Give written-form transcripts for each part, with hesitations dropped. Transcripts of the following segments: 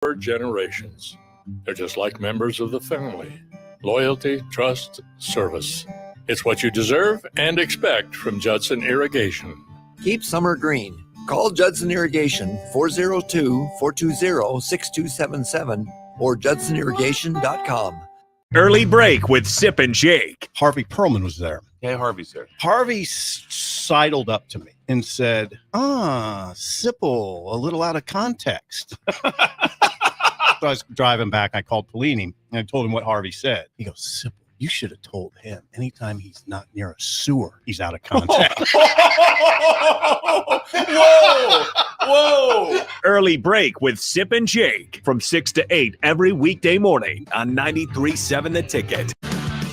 for generations. They're just like members of the family. Loyalty, trust, service. It's what you deserve and expect from Judson Irrigation. Keep summer green. Call Judson Irrigation 402-420-6277 or judsonirrigation.com. Early break with Sip and Jake. Harvey Perlman was there. Hey, Harvey, sir. Harvey sidled up to me and said, Sipple, a little out of context. So I was driving back. I called Pelini and I told him what Harvey said. He goes, Sipple, you should have told him anytime he's not near a sewer, he's out of context. Whoa. Early break with Sip and Jake from 6 to 8 every weekday morning on 93.7 The Ticket.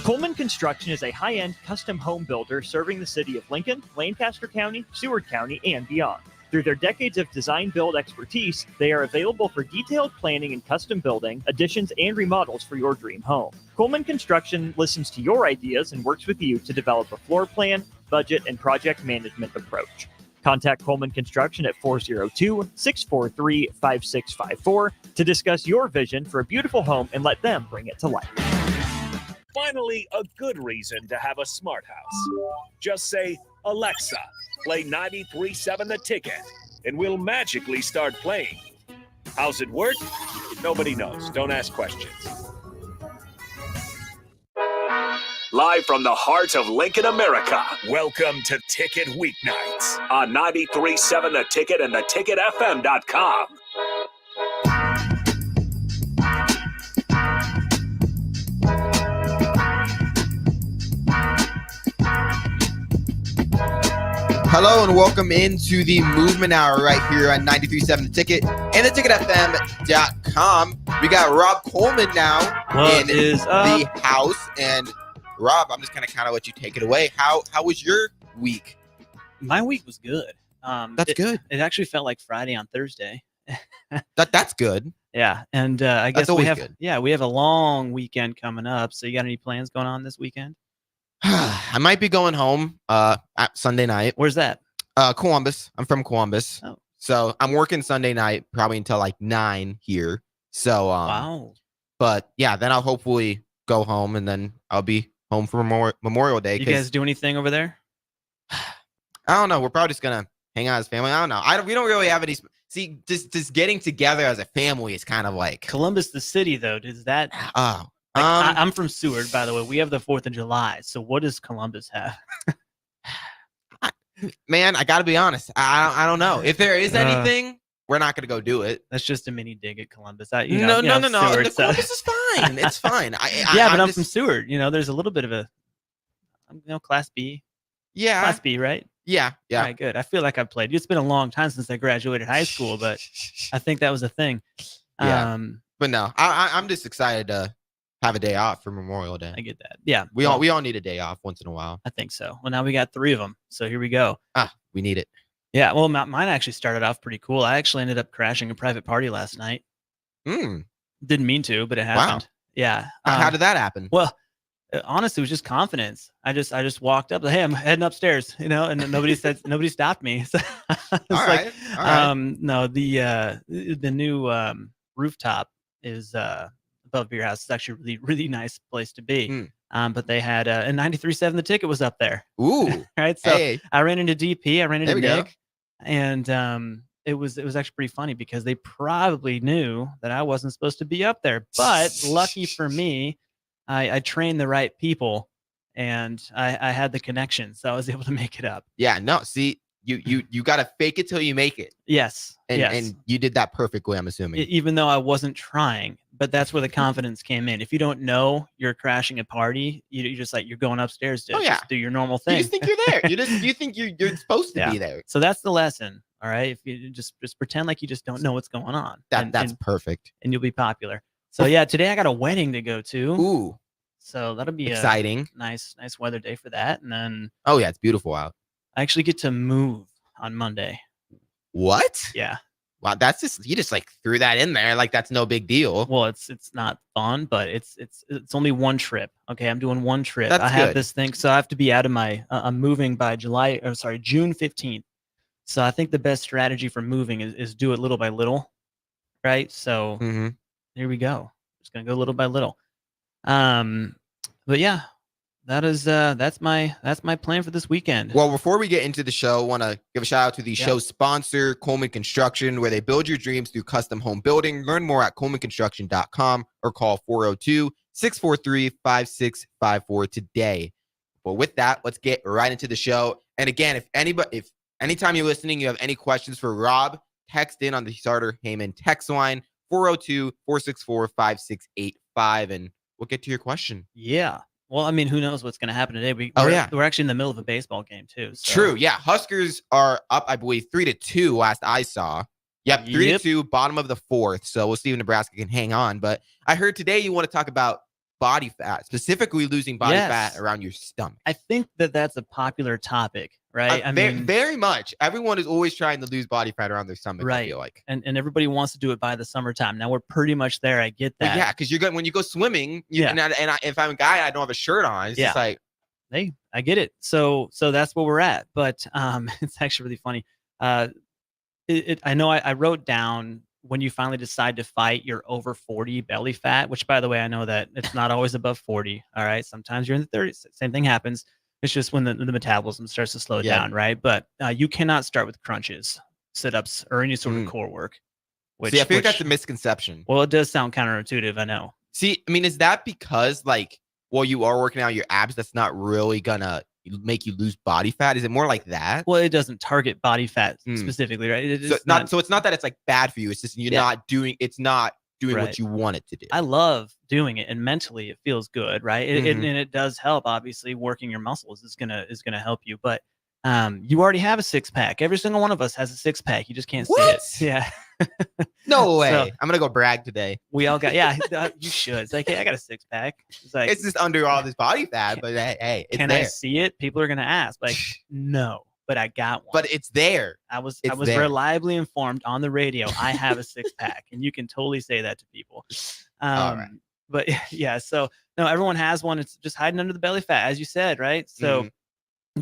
Coleman Construction is a high-end custom home builder serving the city of Lincoln, Lancaster County, Seward County, and beyond. Through their decades of design-build expertise, they are available for detailed planning and custom building, additions, and remodels for your dream home. Coleman Construction listens to your ideas and works with you to develop a floor plan, budget, and project management approach. Contact Coleman Construction at 402-643-5654 to discuss your vision for a beautiful home and let them bring it to life. Finally, a good reason to have a smart house. Just say, Alexa, play 93.7 The Ticket, and we'll magically start playing. How's it work? Nobody knows. Don't ask questions. Live from the heart of Lincoln, America, welcome to Ticket Weeknights on 93.7 The Ticket and theticketfm.com. Hello and welcome into the Movement Hour right here on 93.7 The Ticket and theticketfm.com. We got Rob Coleman now in the house. And Rob, I'm just kind of let you take it away. How was your week? My week was good. That's good. It actually felt like Friday on Thursday. That's good. Yeah, and I guess we have good. Yeah, we have a long weekend coming up. So you got any plans going on this weekend? I might be going home at Sunday night. Where's that? Columbus. I'm from Columbus. Oh. So I'm working Sunday night probably until like 9 here. So Wow. But yeah, then I'll hopefully go home and then I'll be home for Memorial Day. You guys do anything over there? I don't know. We're probably just gonna hang out as family. I don't know. We don't really have any. See, just getting together as a family is kind of like Columbus, the city, though. Does that? Oh. I'm from Seward, by the way. We have the 4th of July. So what does Columbus have? Man, I got to be honest. I don't know. If there is anything, we're not going to go do it. That's just a mini dig at Columbus. No. Seward, Columbus is fine. It's fine. I'm from Seward. There's a little bit of a, Class B. Yeah. Class B, right? Yeah. All right, good. I feel like I've played. It's been a long time since I graduated high school, but I think that was a thing. Yeah. But no, I'm just excited to have a day off for Memorial Day. I get that. Yeah. We all need a day off once in a while. I think so. Well, now we got 3 of them. So here we go. We need it. Yeah. Well, mine actually started off pretty cool. I actually ended up crashing a private party last night. Didn't mean to, but it happened. Wow. Yeah. How did that happen? Well, honestly, it was just confidence. I just walked up. Hey, I'm heading upstairs, and nobody stopped me. So all right. No, the new rooftop is above your house. It's actually a really, really nice place to be. But they had a 93.7 The Ticket was up there. Ooh. Right. So hey. I ran into DP. I ran into Nick. Go. And it was actually pretty funny because they probably knew that I wasn't supposed to be up there. But lucky for me, I trained the right people and I had the connection. So I was able to make it up. Yeah. No, see, you got to fake it till you make it. Yes. And you did that perfectly, I'm assuming. Even though I wasn't trying, but that's where the confidence came in. If you don't know you're crashing a party, you're just like, you're going upstairs to just do your normal thing. You just think you're there. You think you're supposed to be there. So that's the lesson. All right. If you just pretend like you just don't know what's going on. That's perfect. And you'll be popular. So yeah, today I got a wedding to go to. Ooh. So that'll be exciting. A nice weather day for that. And then it's beautiful out. I actually get to move on Monday. What? Yeah. Wow, that's you just like threw that in there like that's no big deal. Well, it's not fun, but it's only one trip. Okay, I'm doing one trip. That's I have good. this thing, so I have to be out of my. I'm moving by June 15th. So I think the best strategy for moving is do it little by little, right? So Mhm. here we go. Just gonna go little by little. But yeah, that's my plan for this weekend. Well, before we get into the show, want to give a shout out to the Yeah. show's sponsor, Coleman Construction, where they build your dreams through custom home building. Learn more at colemanconstruction.com or call 402-643-5654 today. Well, with that, let's get right into the show. And again, if anytime you're listening, you have any questions for Rob, text in on the Starter Heyman text line 402-464-5685, and we'll get to your question. Yeah. Well, I mean, who knows what's going to happen today? We're actually in the middle of a baseball game too. So. True. Yeah. Huskers are up, I believe, 3-2 last I saw. Yep. 3-2, bottom of the fourth. So we'll see if Nebraska can hang on. But I heard today you want to talk about body fat, specifically losing body fat around your stomach. I think that's a popular topic, right? I mean, very much. Everyone is always trying to lose body fat around their stomach, right. I feel like. And everybody wants to do it by the summertime. Now we're pretty much there. I get that. Well, yeah, because when you go swimming, if I'm a guy, I don't have a shirt on. It's just like, hey, I get it. So that's where we're at. But it's actually really funny. I know I wrote down when you finally decide to fight your over 40 belly fat, which, by the way, I know that it's not always above 40. All right. Sometimes you're in the 30s. Same thing happens. It's just when the metabolism starts to slow down. Right. But you cannot start with crunches, sit-ups, or any sort of core work. I feel like that's a misconception. Well, it does sound counterintuitive. I know. See, I mean, is that because while you are working out your abs, that's not really gonna make you lose body fat? Is it more like that? Well, it doesn't target body fat specifically, right? It's not that it's like bad for you. It's just not doing what you want it to do. I love doing it, and mentally it feels good, right? And it does help. Obviously, working your muscles is gonna help you. But you already have a 6-pack. Every single one of us has a 6-pack. You just can't see it. Yeah. No way. So, I'm gonna go brag today. We all got you should. It's like, hey, I got a 6-pack. It's like, it's just under all this body fat, but hey, it's can there. I see it? People are gonna ask. Like, no, but I got one. But it's there. I was reliably informed on the radio. I have a 6-pack, and you can totally say that to people. All right. But yeah, so no, everyone has one. It's just hiding under the belly fat, as you said, right? So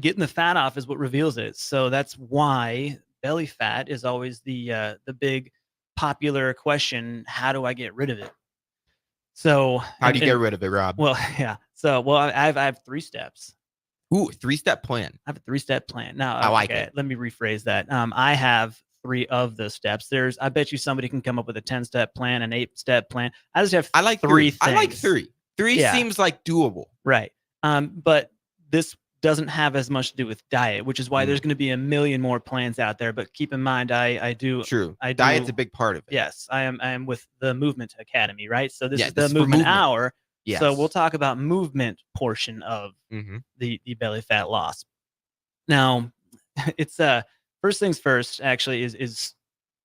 getting the fat off is what reveals it. So that's why belly fat is always the big popular question. How do I get rid of it? So how do you get rid of it, Rob? Well, yeah. So I have 3 steps. Ooh, 3-step plan. I have a 3-step plan. Now I like it. Let me rephrase that. I have 3 of the steps. I bet you somebody can come up with a 10-step plan, an 8-step plan. I just have 3 things. I like 3. 3 seems like doable. Right. But this doesn't have as much to do with diet, which is why there's going to be a million more plans out there. But keep in mind, I do. True. Diet's a big part of it. Yes, I am with the Movement Academy, right? So this is the movement hour. Yes. So we'll talk about movement portion of the belly fat loss. Now, it's first things first. Actually, is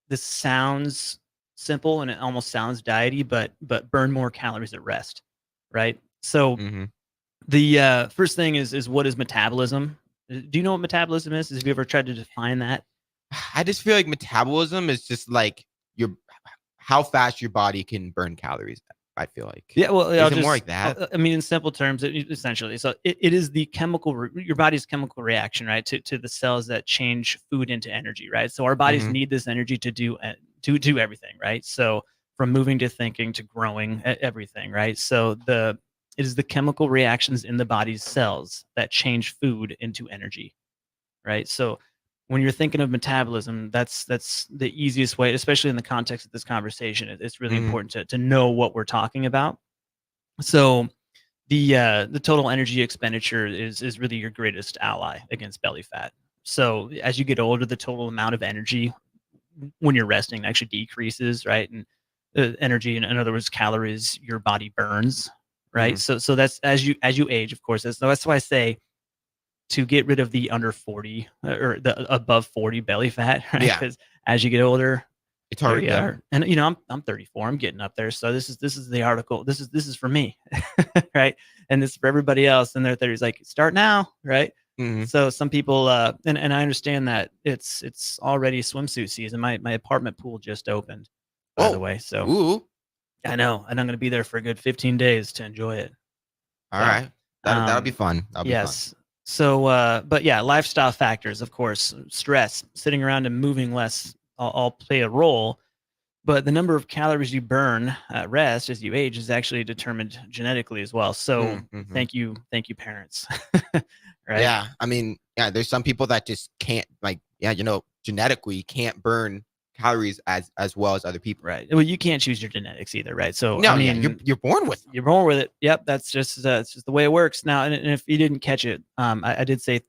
this sounds simple and it almost sounds diety, but burn more calories at rest, right? So. The first thing is what is metabolism? Do you know what metabolism is? Have you ever tried to define that? I just feel like metabolism is just like how fast your body can burn calories. I feel like. Yeah, well, is it more like that? I mean, in simple terms, essentially. So it is the your body's chemical reaction, right, to the cells that change food into energy, right? So our bodies need this energy to do everything, right? So from moving to thinking to growing, everything, right? So it is the chemical reactions in the body's cells that change food into energy, right? So when you're thinking of metabolism, that's the easiest way, especially in the context of this conversation. It's really important to know what we're talking about. So the total energy expenditure is really your greatest ally against belly fat. So as you get older, the total amount of energy when you're resting actually decreases, right? And energy, in other words, calories your body burns, right? So that's as you age, of course. That's why I say to get rid of the under 40 or the above 40 belly fat, right? Yeah. Because as you get older, it's hard. And I'm 34. I'm getting up there. So this is the article. This is for me, right? And this is for everybody else in their 30s. Like, start now, right? So some people, and I understand that it's already swimsuit season. My apartment pool just opened, by the way. So ooh. I know, and I'm going to be there for a good 15 days to enjoy it. All right, that'll be fun. Yes. So, but yeah, lifestyle factors, of course, stress, sitting around and moving less, all play a role. But the number of calories you burn at rest as you age is actually determined genetically as well. So Mm-hmm. thank you, parents. Right? Yeah, I mean, yeah, there's some people that just can't, like, genetically can't burn calories as well as other people. Right. Well, you can't choose your genetics either, right? So No, I mean, you're born with them. You're born with it. Yep, that's just it's just the way it works. Now, and if you didn't catch it, I did say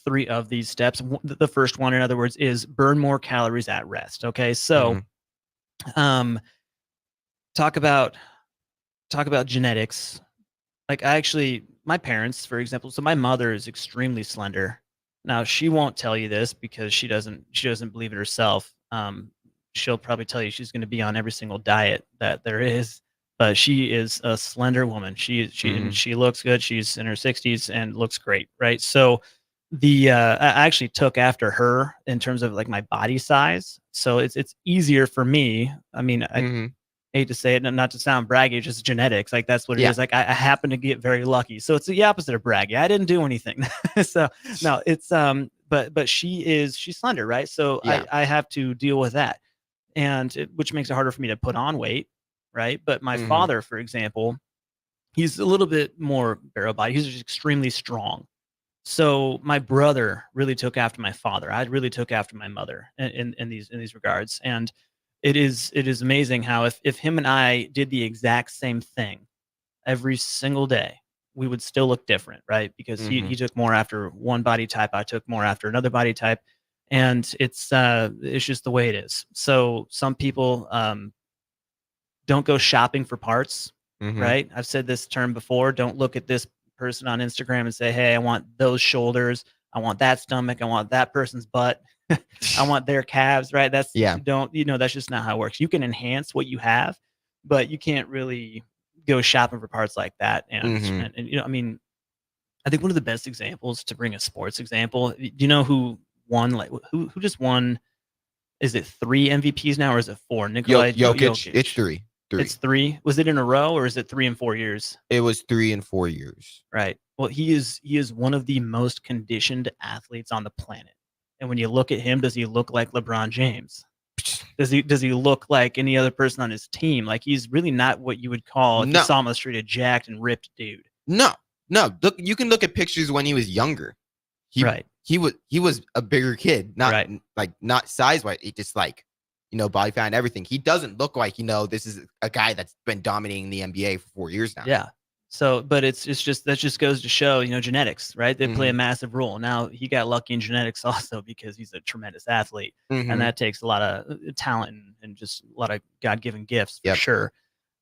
3 of these steps. The first one, in other words, is burn more calories at rest. Okay, so talk about genetics. Like my parents, for example. So my mother is extremely slender. Now she won't tell you this because she doesn't believe it herself. She'll probably tell you she's going to be on every single diet that there is, but she is a slender woman. She looks good. She's in her 60s and looks great, right? So I actually took after her in terms of like my body size. So it's easier for me. I mean, I hate to say it, not to sound braggy, just genetics. Like that's what it is. Like I happen to get very lucky. So it's the opposite of braggy. I didn't do anything. So no, it's but she's slender, right? So I have to deal with that, and which makes it harder for me to put on weight, right? But my father, for example, he's a little bit more barrel body. He's just extremely strong. So my brother really took after my father. I really took after my mother in these regards, and it is amazing how if him and I did the exact same thing every single day, we would still look different, right? Because he took more after one body type, I took more after another body type, and it's just the way it is. So some people don't go shopping for parts, right? I've said this term before. Don't look at this person on Instagram and say, hey, I want those shoulders, I want that stomach, I want that person's butt, I want their calves, right? That's that's just not how it works. You can enhance what you have, but you can't really go shopping for parts like that. And I mean, I think one of the best examples, to bring a sports example, do you know who won? Like who just won? Is it 3 MVPs now, or is it 4? Nikola Jokic. It's 3. It's 3. Was it in a row, or is it 3 and 4 years? It was 3 and 4 years. Right. Well, he is one of the most conditioned athletes on the planet. And when you look at him, does he look like LeBron James? Does he look like any other person on his team? Like, he's really not what you would call, if you saw him on the street, a jacked and ripped dude. No. Look, you can look at pictures when he was younger. He was a bigger kid, not size wise. It just like, body fat and everything. He doesn't look like, this is a guy that's been dominating the NBA for 4 years now. Yeah. So, but it's just, that just goes to show, genetics, right? They play a massive role. Now, he got lucky in genetics also because he's a tremendous athlete, and that takes a lot of talent and just a lot of God-given gifts for sure.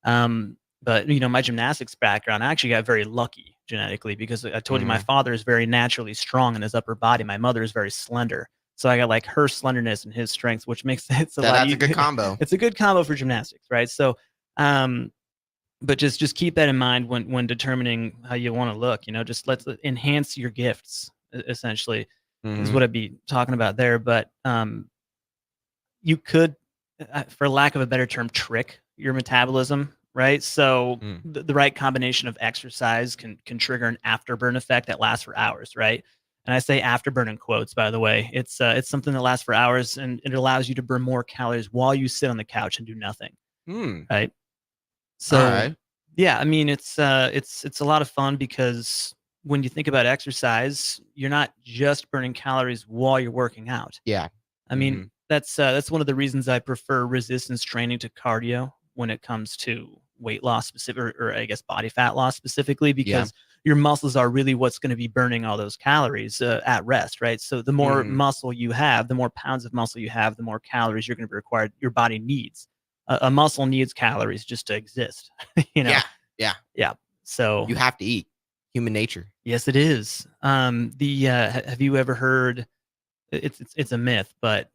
But my gymnastics background, I actually got very lucky genetically because I told you my father is very naturally strong in his upper body. My mother is very slender. So I got like her slenderness and his strength, which makes it that's a good combo. It's a good combo for gymnastics, right? So, but just keep that in mind when determining how you want to look. Just let's enhance your gifts. Essentially, is what I'd be talking about there. But you could, for lack of a better term, trick your metabolism, right? So the right combination of exercise can trigger an afterburn effect that lasts for hours, right? And I say afterburn in quotes, by the way. It's something that lasts for hours, and it allows you to burn more calories while you sit on the couch and do nothing. Right. So yeah, I mean, it's a lot of fun because when you think about exercise, you're not just burning calories while you're working out. Yeah. I mean, that's one of the reasons I prefer resistance training to cardio when it comes to weight loss specific, or I guess body fat loss specifically, because your muscles are really what's going to be burning all those calories at rest, right? So the more muscle you have, the more pounds of muscle you have, the more calories you're going to be required. Your body needs. A muscle needs calories just to exist. Yeah. So you have to eat. Human nature. Yes, it is. Have you ever heard? It's a myth, but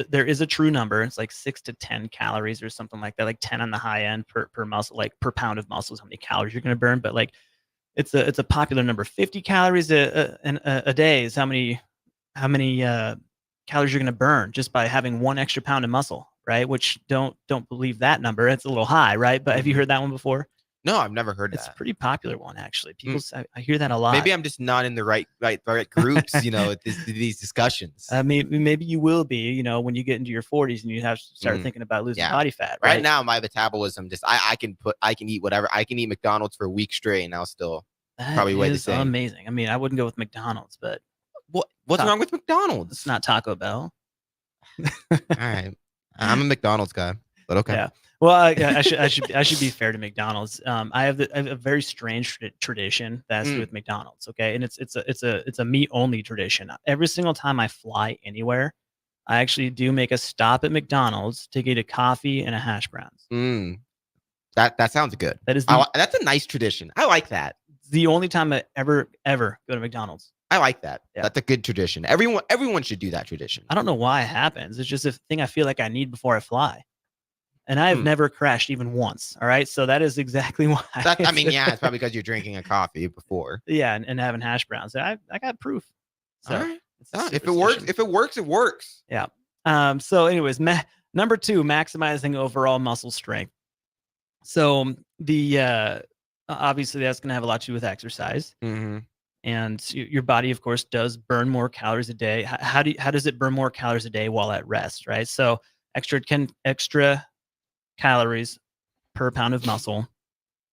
there is a true number. It's like 6 to 10 calories or something like that. Like 10 on the high end per muscle, like per pound of muscle is how many calories you're going to burn. But like it's a popular number. 50 calories a day is how many calories you're going to burn just by having 1 extra pound of muscle, right? Which don't believe that number. It's a little high, right? But have you heard that one before? No, I've never heard It's a that. pretty popular one, actually. People, I hear that a lot. Maybe I'm just not in the right groups, these discussions. Maybe you will be, when you get into your 40s and you have to start thinking about losing body fat. Right now, my metabolism I can eat whatever. I can eat McDonald's for a week straight, and I'll still probably weigh the same. Amazing. I mean, I wouldn't go with McDonald's, but what's wrong with McDonald's? It's not Taco Bell. All right, I'm a McDonald's guy, but okay. Yeah. Well, I should be fair to McDonald's. I have a very strange tradition that has to do with McDonald's. Okay, and it's a meat only tradition. Every single time I fly anywhere, I actually do make a stop at McDonald's to get a coffee and a hash browns. That sounds good. That's a nice tradition. I like that. The only time I ever go to McDonald's. I like that. Yeah. That's a good tradition. Everyone should do that tradition. I don't know why it happens. It's just a thing I feel like I need before I fly. And I have never crashed even once. All right. So that is exactly why. It's probably because you're drinking a coffee before. Yeah. And having hash browns. I got proof. So all right. If it works, it works. Yeah. So anyways, number 2, maximizing overall muscle strength. So the, obviously that's going to have a lot to do with exercise. Mm-hmm. And your body, of course, does burn more calories a day. How does it burn more calories a day while at rest? Right. So extra calories per pound of muscle.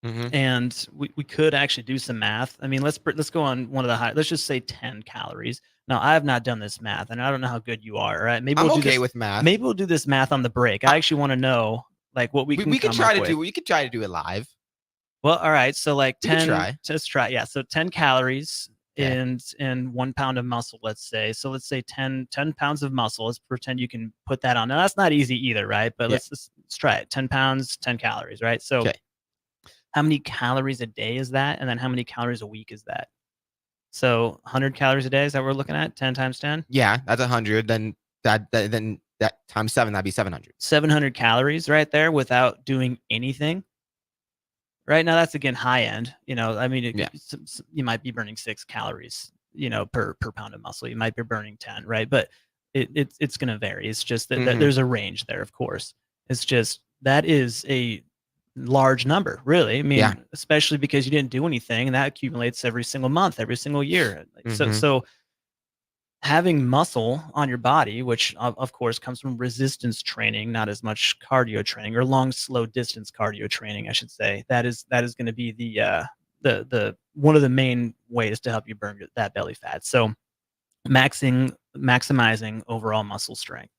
And we could actually do some math. I mean, let's go on one of the let's just say 10 calories. Now, I have not done this math, and I don't know how good you are. Right? Maybe I'm we'll okay with math. Maybe we'll do this math on the break. I actually want to know what we can try to do. We could try to do it live. Well, all right. So 10. Let's try. Yeah. So 10 calories and 1 pound of muscle. Let's say. So let's say 10 pounds of muscle. Let's pretend you can put that on. Now that's not easy either, right? But let's try it. 10 pounds, 10 calories, right? So how many calories a day is that? And then how many calories a week is that? So 100 calories a day is that what we're looking at? 10 times 10? Yeah, that's 100. Then that times 7, that'd be 700. 700 calories right there without doing anything. Right now, that's again high end. You might be burning 6 calories, per pound of muscle. You might be burning 10, right? But it's going to vary. It's just that there's a range there, of course. It's just that is a large number, really. I mean, especially because you didn't do anything, and that accumulates every single month, every single year. So having muscle on your body, which of course comes from resistance training, not as much cardio training, or long, slow distance cardio training, I should say. That is going to be the one of the main ways to help you burn that belly fat. So maximizing overall muscle strength.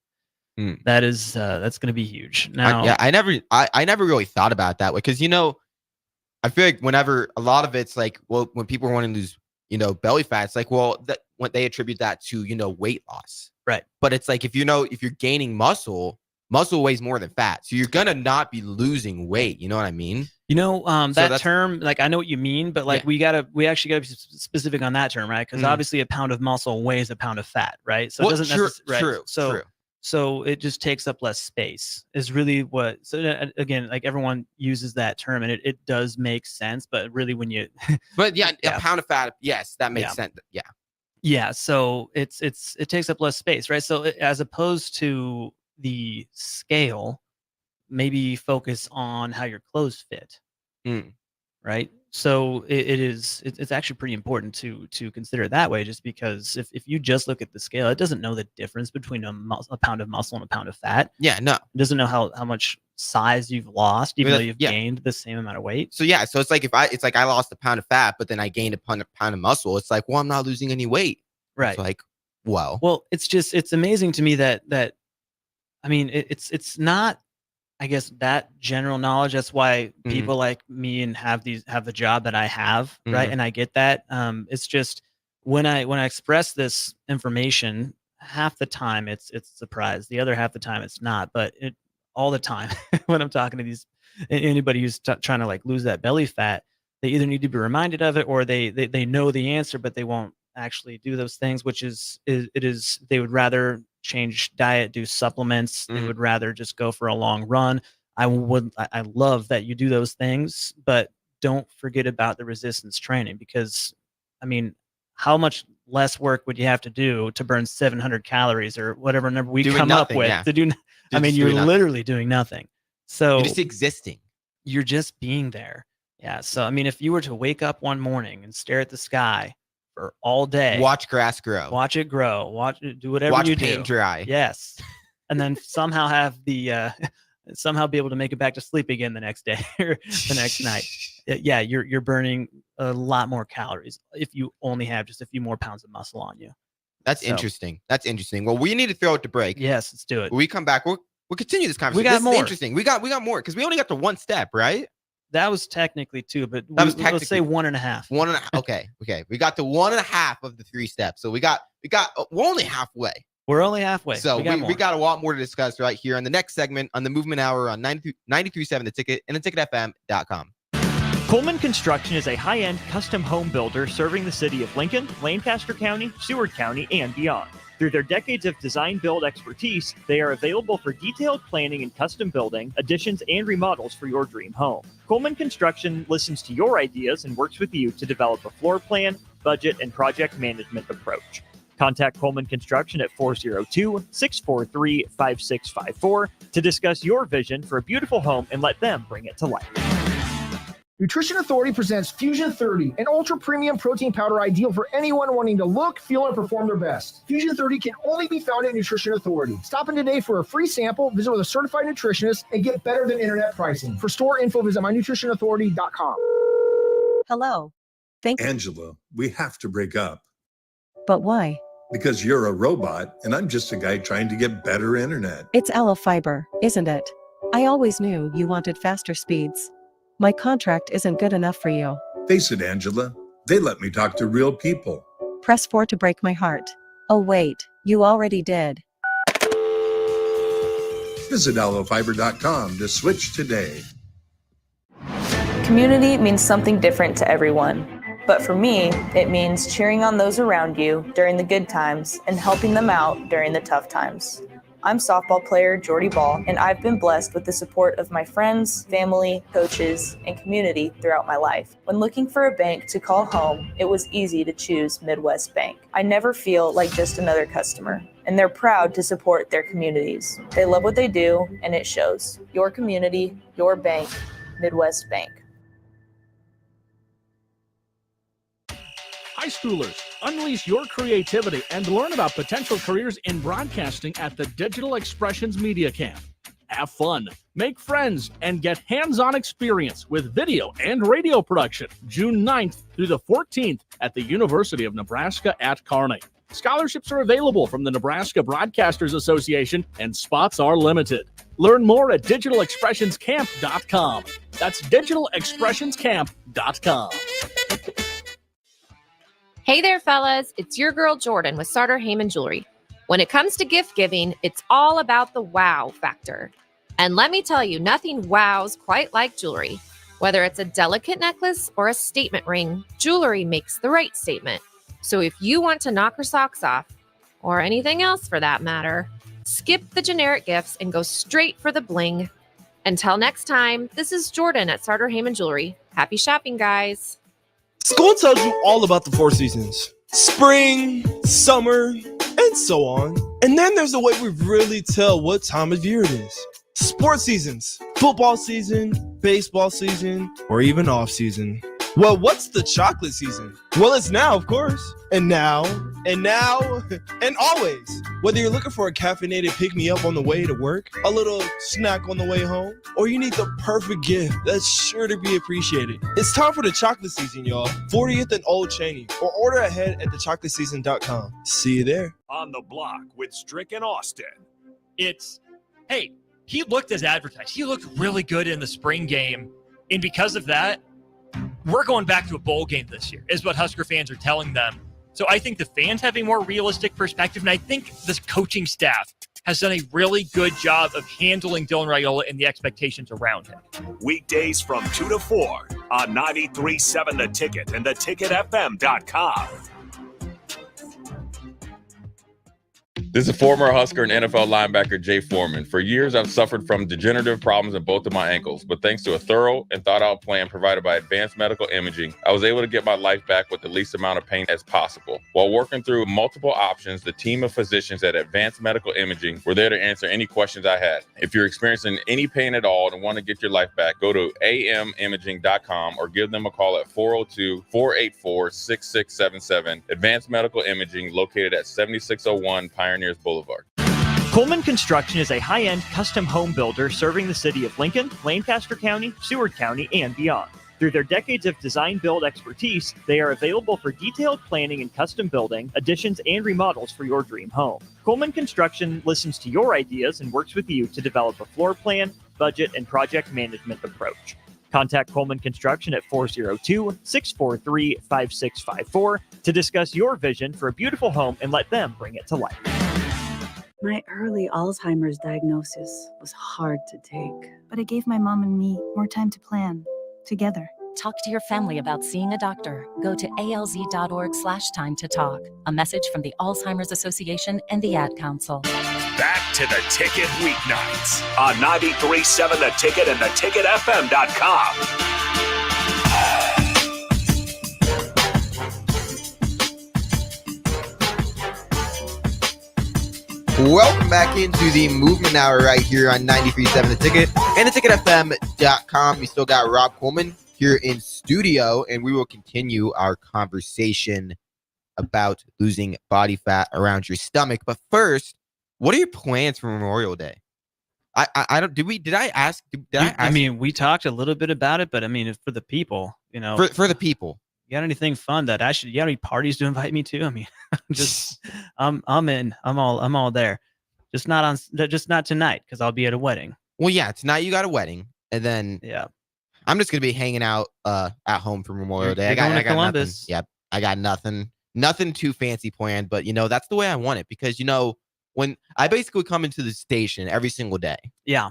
That's going to be huge. Now, I never really thought about it that way, because I feel like whenever a lot of it's like, well, when people want to lose belly fat, it's like, well, that when they attribute that to weight loss, right? But it's like if you're gaining muscle weighs more than fat, so you're gonna not be losing weight. You know what I mean? That term, I know what you mean, but we actually gotta be specific on that term, right? Because obviously a pound of muscle weighs a pound of fat, right? So it doesn't necessarily, true. So it just takes up less space is really what. So again, everyone uses that term, and it does make sense. But really, when you, a pound of fat, yes, that makes sense. Yeah. So it takes up less space, right? So as opposed to the scale, maybe focus on how your clothes fit, right? So it's actually pretty important to consider it that way, just because if you just look at the scale, it doesn't know the difference between a pound of muscle and a pound of fat. Yeah, no. It doesn't know how much size you've lost, even though you've gained the same amount of weight. So so it's like I lost a pound of fat, but then I gained a pound of muscle. It's like, well, I'm not losing any weight. Right. It's like, wow. Well, it's amazing to me that I mean, it's not, I guess, that general knowledge. That's why people like me and have the job that I have, right? And I get that. It's just when I express this information, half the time it's a surprise. The other half the time it's not. But all the time when I'm talking to anybody who's trying to lose that belly fat, they either need to be reminded of it, or they know the answer, but they won't actually do those things, which is they would rather change diet, do supplements. They would rather just go for a long run. I love that you do those things, but don't forget about the resistance training, because I mean, how much less work would you have to do to burn 700 calories or whatever number we come up with to do? I mean, you're literally doing nothing. So you're just existing. You're just being there. Yeah. So, I mean, if you were to wake up one morning and stare at the sky for all day, Watch grass grow. watch it grow, watch it, do whatever Watch you paint do. dry. Yes. And then somehow have the, somehow be able to make it back to sleep again the next day or the next night. Yeah. You're burning a lot more calories if you only have just a few more pounds of muscle on you. That's interesting. That's interesting. Well, we need to throw it to break. Yes, let's do it. When we come back, we'll continue this conversation. We got This is more. interesting. We got more because we only got to one step, right? That was technically 2, but That was let's say technically 1.5. 1.5. Okay. We got to 1.5 of the 3 steps. So we're only halfway. We're only halfway. So we got a lot more to discuss right here in the next segment on the Movement Hour on 93.7 The Ticket and theticketfm.com. Coleman Construction is a high-end custom home builder serving the city of Lincoln, Lancaster County, Seward County, and beyond. Through their decades of design-build expertise, they are available for detailed planning and custom building, additions, and remodels for your dream home. Coleman Construction listens to your ideas and works with you to develop a floor plan, budget, and project management approach. Contact Coleman Construction at 402-643-5654 to discuss your vision for a beautiful home and let them bring it to life. Nutrition Authority presents Fusion 30, an ultra premium protein powder ideal for anyone wanting to look, feel, and perform their best. Fusion 30 can only be found at Nutrition Authority. Stop in today for a free sample, visit with a certified nutritionist, and get better than internet pricing. For store info, visit mynutritionauthority.com. Hello. Angela, we have to break up. But why? Because you're a robot and I'm just a guy trying to get better internet. It's Allo Fiber, isn't it? I always knew you wanted faster speeds. My contract isn't good enough for you. Face it, Angela, they let me talk to real people. Press 4 to break my heart. Oh wait, you already did. Visit allofiber.com to switch today. Community means something different to everyone. But for me, it means cheering on those around you during the good times and helping them out during the tough times. I'm softball player Jordy Ball, and I've been blessed with the support of my friends, family, coaches, and community throughout my life. When looking for a bank to call home, it was easy to choose Midwest Bank. I never feel like just another customer, and they're proud to support their communities. They love what they do, and it shows. Your community, your bank, Midwest Bank. High schoolers, unleash your creativity and learn about potential careers in broadcasting at the Digital Expressions Media Camp. Have fun, make friends, and get hands-on experience with video and radio production June 9th through the 14th at the University of Nebraska at Kearney. Scholarships are available from the Nebraska Broadcasters Association and spots are limited. Learn more at digitalexpressionscamp.com. That's digitalexpressionscamp.com. Hey there, fellas. It's your girl, Jordan, with Sartor Heyman Jewelry. When it comes to gift giving, it's all about the wow factor. And let me tell you, nothing wows quite like jewelry. Whether it's a delicate necklace or a statement ring, jewelry makes the right statement. So if you want to knock her socks off, or anything else for that matter, skip the generic gifts and go straight for the bling. Until next time, this is Jordan at Sartor Heyman Jewelry. Happy shopping, guys. School tells you all about the 4 seasons: spring, summer, and so on. And then there's a way we really tell what time of year it is. Sports seasons, football season, baseball season, or even off season. Well, what's the chocolate season? Well, it's now, of course. And now, and always. Whether you're looking for a caffeinated pick-me-up on the way to work, a little snack on the way home, or you need the perfect gift that's sure to be appreciated, it's time for the chocolate season, y'all. 40th and Old Cheney, or order ahead at thechocolatseason.com. See you there. On the Block with Strick and Austin. Hey, he looked as advertised. He looked really good in the spring game. And because of that, we're going back to a bowl game this year, is what Husker fans are telling them. So I think the fans have a more realistic perspective, and I think this coaching staff has done a really good job of handling Dylan Raiola and the expectations around him. Weekdays from 2 to 4 on 93.7 The Ticket and theticketfm.com. This is former Husker and NFL linebacker Jay Foreman. For years, I've suffered from degenerative problems in both of my ankles, but thanks to a thorough and thought-out plan provided by Advanced Medical Imaging, I was able to get my life back with the least amount of pain as possible. While working through multiple options, the team of physicians at Advanced Medical Imaging were there to answer any questions I had. If you're experiencing any pain at all and want to get your life back, go to amimaging.com or give them a call at 402-484-6677. Advanced Medical Imaging, located at 7601 Pioneers Boulevard. Coleman Construction is a high-end custom home builder serving the city of Lincoln, Lancaster County, Seward County, and beyond. Through their decades of design-build expertise, they are available for detailed planning and custom building, additions, and remodels for your dream home. Coleman Construction listens to your ideas and works with you to develop a floor plan, budget, and project management approach. Contact Coleman Construction at 402-643-5654 to discuss your vision for a beautiful home and let them bring it to life. My early Alzheimer's diagnosis was hard to take, but it gave my mom and me more time to plan together. Talk to your family about seeing a doctor. Go to alz.org/time to talk. A message from the Alzheimer's Association and the Ad Council. Back to the Ticket weeknights on 93.7 The Ticket and theticketfm.com. Welcome back into the Movement Hour right here on 93.7 The Ticket and theticketfm.com. We still got Rob Coleman here in studio, and we will continue our conversation about losing body fat around your stomach. But first, what are your plans for Memorial Day? I don't. Did I ask? I mean, we talked a little bit about it, but I mean, for the people, you know, for the people. You got anything fun that you got any parties to invite me to? I mean, I'm in. I'm all there. Just not tonight because I'll be at a wedding. Well, yeah, tonight you got a wedding, and then I'm just gonna be hanging out at home for Memorial Day. I got Columbus. Nothing. Yep, I got nothing too fancy planned, but that's the way I want it because when I basically come into the station every single day. Yeah.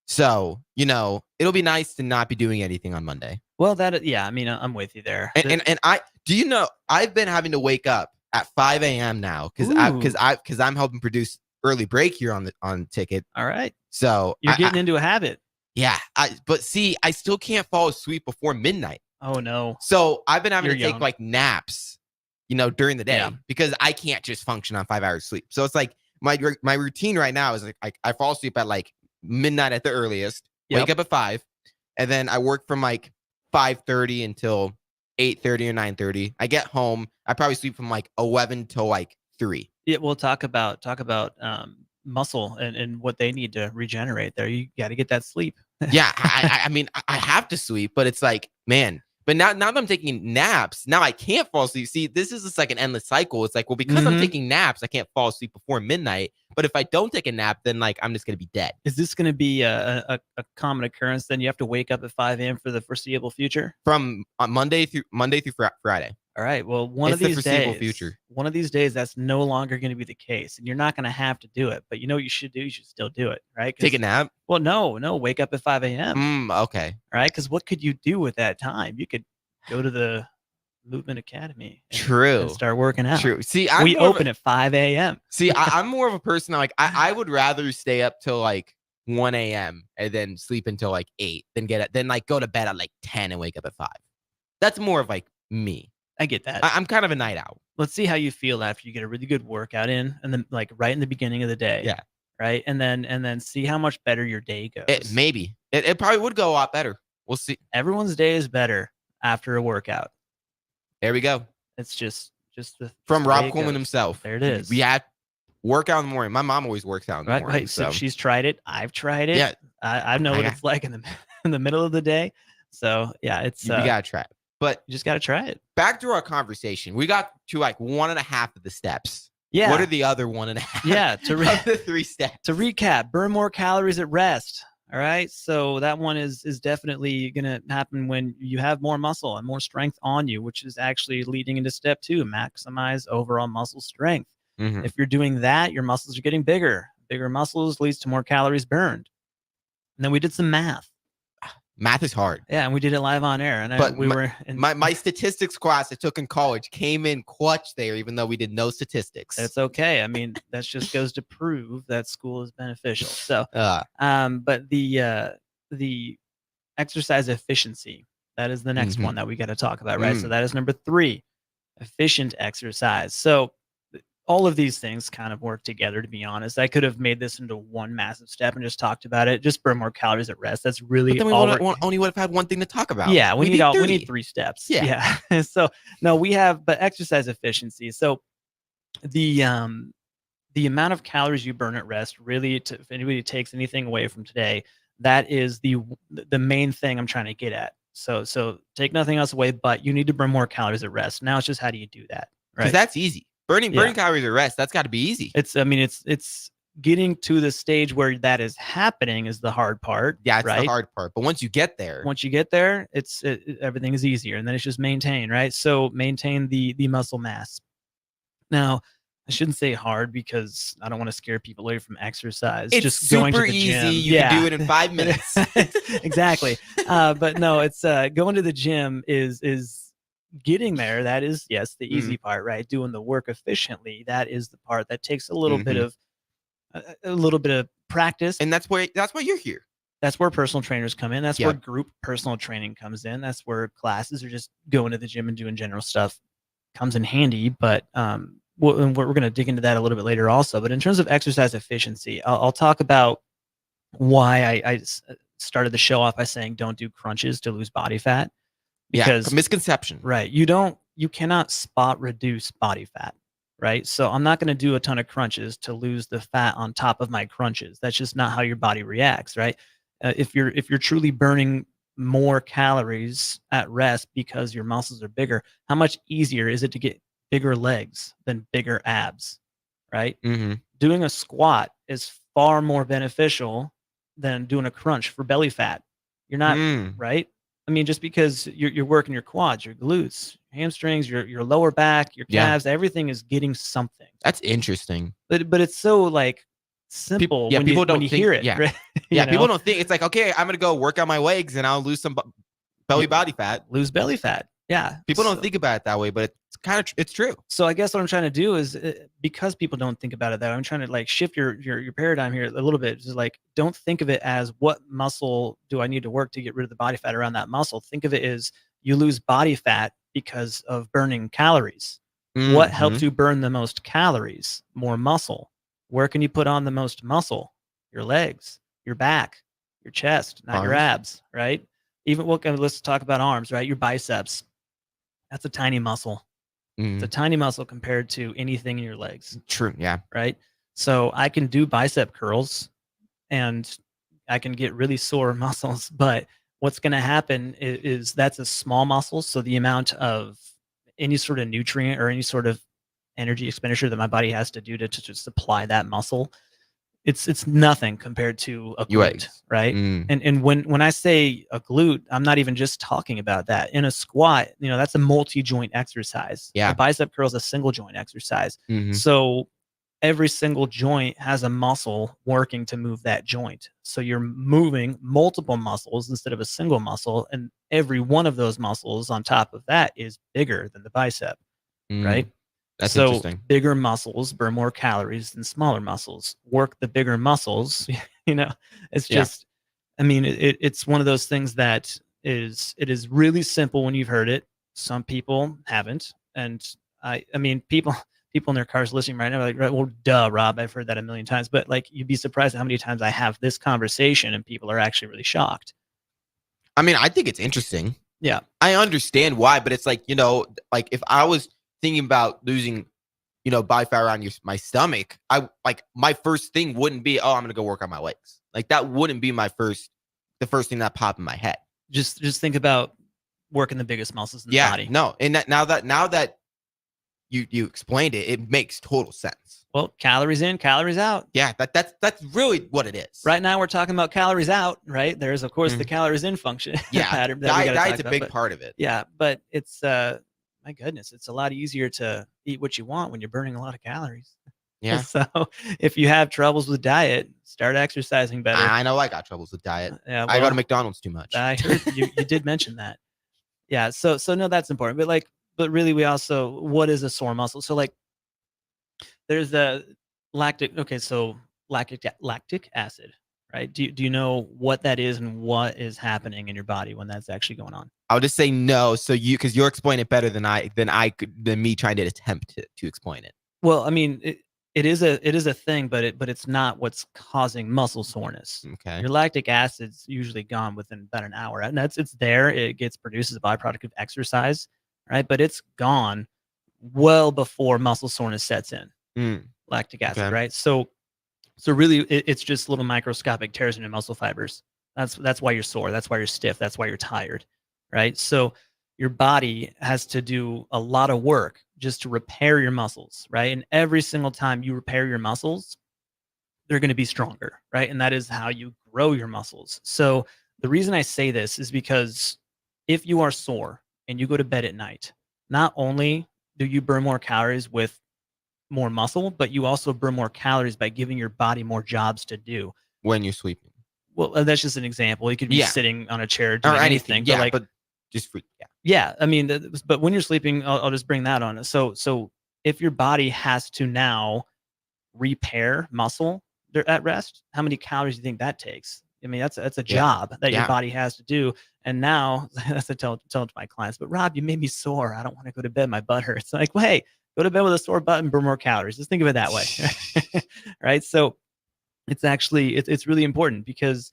So it'll be nice to not be doing anything on Monday. Well, I mean, I'm with you there. And I've been having to wake up at 5 a.m. now because I'm helping produce early break here on Ticket. All right. So you're getting into a habit. Yeah. But see, I still can't fall asleep before midnight. Oh no. So I've been having to take like naps, during the day because I can't just function on 5 hours sleep. So it's like my routine right now is like I fall asleep at like midnight at the earliest, wake up at 5, and then I work from like 5:30 until 8:30 or 9:30. I get home. I probably sleep from like 11 till like 3. Yeah, we'll talk about muscle and what they need to regenerate there. You got to get that sleep. Yeah, I mean, I have to sleep, but it's like, man. But now that I'm taking naps, now I can't fall asleep. See, this is just like an endless cycle. It's like, well, because I'm taking naps, I can't fall asleep before midnight. But if I don't take a nap, then like I'm just gonna be dead. Is this gonna be a common occurrence? Then you have to wake up at 5 a.m. for the foreseeable future? From Monday through Friday. All right. Well, one of these days, that's no longer going to be the case, and you're not going to have to do it. But you know what you should do? You should still do it, right? Take a nap? Well, no. Wake up at 5 a.m. Okay. All right. Because what could you do with that time? You could go to the Movement Academy. True. And start working out. True. See, we open at 5 a.m. See, I'm more of a person like I would rather stay up till like 1 a.m. and then sleep until like 8, then like go to bed at like 10 and wake up at 5. That's more of like me. I get that. I'm kind of a night owl. Let's see how you feel after you get a really good workout in, and then like right in the beginning of the day. Yeah. Right. And then see how much better your day goes. It probably would go a lot better. We'll see. Everyone's day is better after a workout. There we go. It's just from Rob Coleman himself. There it is. We had workout in the morning. My mom always works out in the morning. Right. So she's tried it. I've tried it. Yeah. I know what it's like in the middle of the day. So yeah, it's you gotta try it. But you just got to try it. Back to our conversation. We got to like 1.5 of the steps. Yeah. What are the other 1.5? Yeah. Of the 3 steps. To recap, burn more calories at rest. All right. So that one is definitely going to happen when you have more muscle and more strength on you, which is actually leading into step 2, maximize overall muscle strength. Mm-hmm. If you're doing that, your muscles are getting bigger. Bigger muscles leads to more calories burned. And then we did some math. Math is hard. Yeah, and we did it live on air, and But we were in, my statistics class I took in college came in clutch there, even though we did no statistics. It's okay. I mean, that just goes to prove that school is beneficial. So, but the exercise efficiency, that is the next one that we got to talk about, right? So that is number 3, efficient exercise. So all of these things kind of work together, to be honest. I could have made this into one massive step and just talked about it. Just burn more calories at rest. That's really But then we only would have had one thing to talk about. Yeah, we need 3 steps. Yeah. So no, but exercise efficiency. So the amount of calories you burn at rest, really, if anybody takes anything away from today, that is the main thing I'm trying to get at. So take nothing else away, but you need to burn more calories at rest. Now it's just, how do you do that? Right? Because that's easy. Burning calories at rest, that's got to be easy. It's getting to the stage where that is happening is the hard part. Yeah, it's right? the hard part. But once you get there, everything is easier, and then it's just maintain, right? So maintain the muscle mass. Now, I shouldn't say hard because I don't want to scare people away from exercise. It's just super going to the easy. gym. You can do it in 5 minutes. Exactly. But no, it's going to the gym is getting there. That is, yes, the easy part, right? Doing the work efficiently. That is the part that takes a little bit of practice. And that's why you're here. That's where personal trainers come in. That's where group personal training comes in. That's where classes or just going to the gym and doing general stuff comes in handy. But we're going to dig into that a little bit later also. But in terms of exercise efficiency, I'll talk about why I started the show off by saying don't do crunches to lose body fat. Because misconception. Right. You cannot spot reduce body fat. Right. So I'm not going to do a ton of crunches to lose the fat on top of my crunches. That's just not how your body reacts. Right. If you're truly burning more calories at rest because your muscles are bigger, how much easier is it to get bigger legs than bigger abs? Right. Doing a squat is far more beneficial than doing a crunch for belly fat. You're not right. I mean, just because you're working your quads, your glutes, hamstrings, your lower back, your calves, everything is getting something. That's interesting. But it's so like simple when you hear it. Yeah, right? People don't think it's like, okay, I'm gonna go work on my legs and I'll lose some belly body fat. Lose belly fat. Yeah. People don't think about it that way, but it's true. So I guess what I'm trying to do is because people don't think about it that way, I'm trying to like shift your paradigm here a little bit. Just like, don't think of it as what muscle do I need to work to get rid of the body fat around that muscle. Think of it as you lose body fat because of burning calories. What helps you burn the most calories? More muscle. Where can you put on the most muscle? Your legs, your back, your chest, not your abs, right? Even let's talk about arms, right? Your biceps. That's a tiny muscle. It's a tiny muscle compared to anything in your legs. True. Yeah. Right. So I can do bicep curls and I can get really sore muscles, but what's going to happen is that's a small muscle. So the amount of any sort of nutrient or any sort of energy expenditure that my body has to do to supply that muscle, it's nothing compared to a glute, right? And when I say a glute, I'm not even just talking about that. In a squat, that's a multi-joint exercise. Yeah. A bicep curl is a single joint exercise. So every single joint has a muscle working to move that joint. So you're moving multiple muscles instead of a single muscle, and every one of those muscles on top of that is bigger than the bicep, right? That's so interesting. Bigger muscles burn more calories than smaller muscles. Work the bigger muscles. It's just, I mean, it's one of those things that it is really simple when you've heard it. Some people haven't, and I mean, people in their cars listening right now are like, right, well, duh, Rob, I've heard that a million times. But like, you'd be surprised at how many times I have this conversation and people are actually really shocked. I mean, I think it's interesting. Yeah, I understand why, but it's like, like if I was thinking about losing, body fat around my stomach, my first thing wouldn't be, oh, I'm gonna go work on my legs. Like that wouldn't be the first thing that popped in my head. Just think about working the biggest muscles in the body. No, and now that you explained it, it makes total sense. Well, calories in, calories out. Yeah, that's really what it is. Right now we're talking about calories out, right? There's of course the calories in function. Yeah, diet's a big part of it. Yeah, but it's my goodness, it's a lot easier to eat what you want when you're burning a lot of calories. Yeah. So if you have troubles with diet, start exercising better. I know I got troubles with diet. Yeah, I go to well, McDonald's too much. I heard you did mention that. Yeah. So no, that's important. But really, we also, what is a sore muscle? So like, there's the lactic. Okay, so lactic acid, right? Do you know what that is and what is happening in your body when that's actually going on? I'll just say no. So because you're explaining it better than me trying to attempt to explain it. Well, I mean, it is a thing, but it's not what's causing muscle soreness. Okay. Your lactic acid's usually gone within about an hour, and it's there. It gets produced as a byproduct of exercise, right? But it's gone well before muscle soreness sets in. Lactic acid, Okay. right? So really, it's just little microscopic tears in your muscle fibers. That's why you're sore. That's why you're stiff. That's why you're tired, right? So your body has to do a lot of work just to repair your muscles, right? And every single time you repair your muscles, they're going to be stronger, right? And that is how you grow your muscles. So the reason I say this is because if you are sore and you go to bed at night, not only do you burn more calories with more muscle, but you also burn more calories by giving your body more jobs to do When you're sleeping. Well, that's just an example. You could be Yeah. sitting on a chair doing Or anything, anything. Yeah, but just free. Yeah. yeah, I mean, but when you're sleeping, I'll just bring that on. So if your body has to now repair muscle at rest, how many calories do you think that takes? I mean, that's a job that your Yeah. body has to do. And now that's what I tell to my clients. But Rob, you made me sore. I don't want to go to bed. My butt hurts. Like, well, hey, go to bed with a sore butt and burn more calories. Just think of it that way, right? So it's actually it's really important because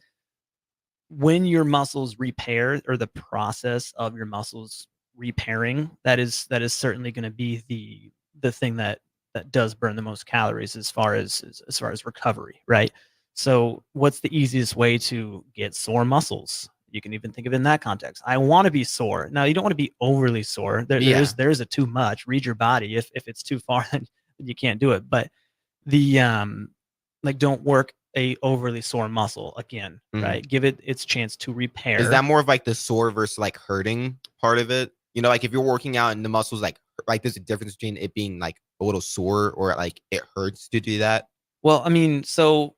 when your muscles repair, or the process of your muscles repairing, that is certainly going to be the thing that does burn the most calories as far as recovery, right? So what's the easiest way to get sore muscles? You can even think of it in that context. I want to be sore. Now, you don't want to be overly sore. There's a too much. Read your body. If it's too far, then you can't do it. But don't work a overly sore muscle again, right? Give it its chance to repair. Is that more of like the sore versus like hurting part of it? You know, like if you're working out and the muscles like there's a difference between it being like a little sore or like it hurts to do that? Well, I mean, so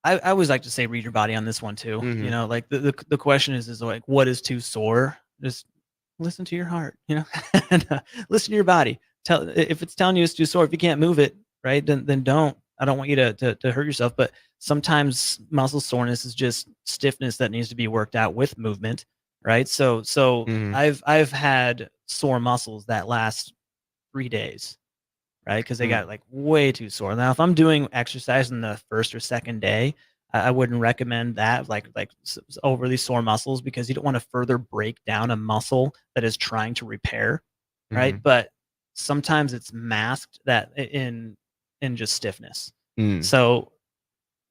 I always like to say read your body on this one too. You know, like the question is like, what is too sore? Just listen to your heart, you know, and listen to your body. If it's telling you it's too sore, if you can't move it, right, then don't. I don't want you to hurt yourself. But sometimes muscle soreness is just stiffness that needs to be worked out with movement, right? So I've had sore muscles that last 3 days, right? Because they got like way too sore. Now, if I'm doing exercise in the first or second day, I wouldn't recommend that, like overly sore muscles, because you don't want to further break down a muscle that is trying to repair, right? But sometimes it's masked that in just stiffness. So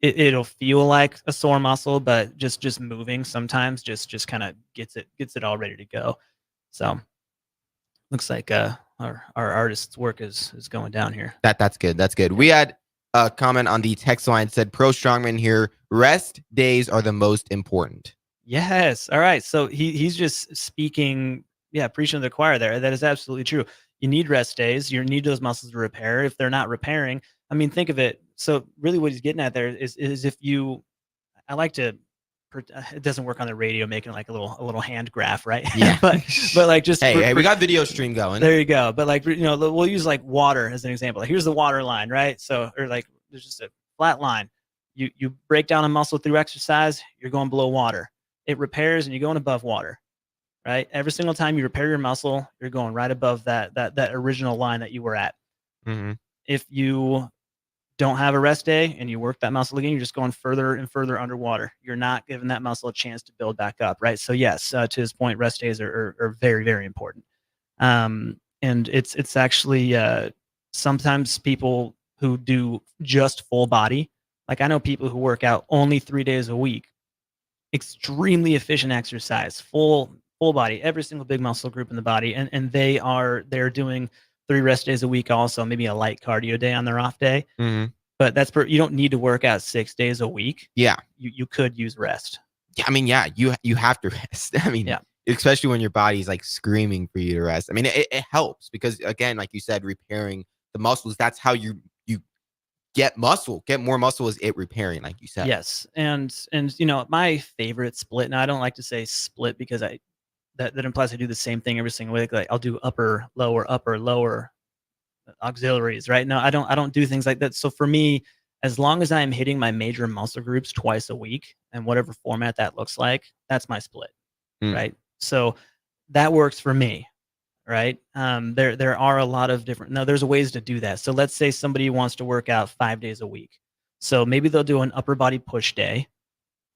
it'll feel like a sore muscle, but just moving sometimes just kind of gets it all ready to go. So looks like our artist's work is going down here. That's good. That's good. We had a comment on the text line, said Pro Strongman here, rest days are the most important. Yes. All right. So he's just speaking, preaching to the choir there. That is absolutely true. You need rest days. You need those muscles to repair. If they're not repairing, I mean, think of it. So really what he's getting at there is if you, I like to, it doesn't work on the radio, making like a little hand graph, right? Yeah. but like just, hey, we got video stream going. There you go. But like, you know, we'll use like water as an example. Like, here's the water line, right? So, or like there's just a flat line. You break down a muscle through exercise, you're going below water. It repairs and you're going above water. Right? Every single time you repair your muscle, you're going right above that original line that you were at. If you don't have a rest day and you work that muscle again, you're just going further and further underwater. You're not giving that muscle a chance to build back up, right? So yes, to his point, rest days are very, very important. And it's actually sometimes people who do just full body, like I know people who work out only 3 days a week, extremely efficient exercise, full body, every single big muscle group in the body, and they're doing 3 rest days a week, also maybe a light cardio day on their off day. But that's you don't need to work out 6 days a week. Yeah, you could use rest. Yeah, I mean, you have to rest. I mean, especially when your body's like screaming for you to rest. I mean, it helps because again, like you said, repairing the muscles. That's how you get more muscle is it repairing, like you said. Yes. And my favorite split, and I don't like to say split because that implies I do the same thing every single week. Like I'll do upper, lower auxiliaries, right? No, I don't do things like that. So for me, as long as I'm hitting my major muscle groups twice a week and whatever format that looks like, that's my split, right? So that works for me, right? There are a lot of there's ways to do that. So let's say somebody wants to work out 5 days a week. So maybe they'll do an upper body push day,